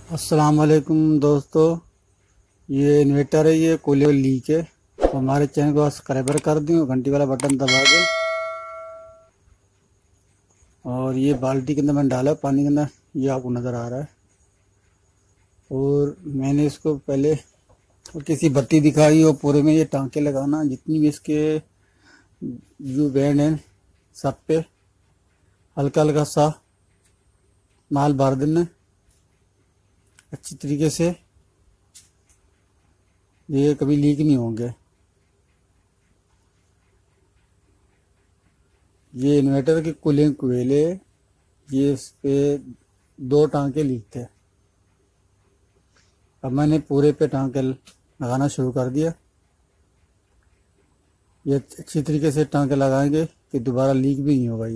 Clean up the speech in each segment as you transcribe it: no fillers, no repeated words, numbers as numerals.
अस्सलाम वालेकुम दोस्तों। ये इन्वर्टर है, ये कूलर लीक है। तो हमारे चैनल को सब्सक्राइबर कर दें और घंटी वाला बटन दबा दें। और ये बाल्टी के अंदर मैंने डाला पानी के अंदर, ये आपको नज़र आ रहा है। और मैंने इसको पहले किसी बत्ती दिखाई और पूरे में ये टांके लगाना, जितनी भी इसके जो बैंड हैं सब पे हल्का हल्का सा माल भर देना अच्छी तरीके से, ये कभी लीक नहीं होंगे। ये इन्वर्टर की कूलिंग कोयल है, ये इस पे 2 टांके लीक थे। अब मैंने पूरे पे टांके लगाना शुरू कर दिया। ये अच्छी तरीके से टांके लगाएंगे कि दोबारा लीक भी नहीं होगा।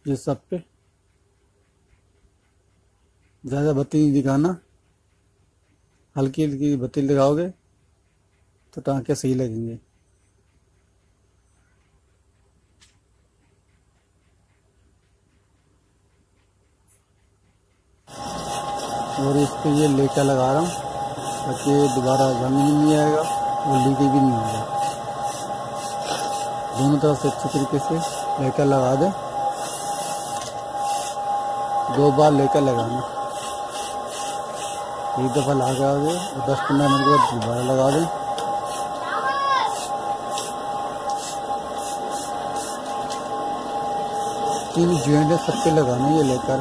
ये सब पे ज़्यादा बत्ती नहीं दिखाना, हल्की हल्की बत्ती लगाओगे तो टांके सही लगेंगे। और इस पे ये लेकर लगा रहा हूँ ताकि दोबारा जंग नहीं आएगा और लीकेज भी नहीं होगा। दोनों तरफ से अच्छी तरीके से लेकर लगा दें। 2 बार लेकर लगाना, एक दफ़ा लगा दें और 10-15 मिनट के बाद दोबारा लगा दें। तीन जॉइंट सब पे लगाना ये लेकर।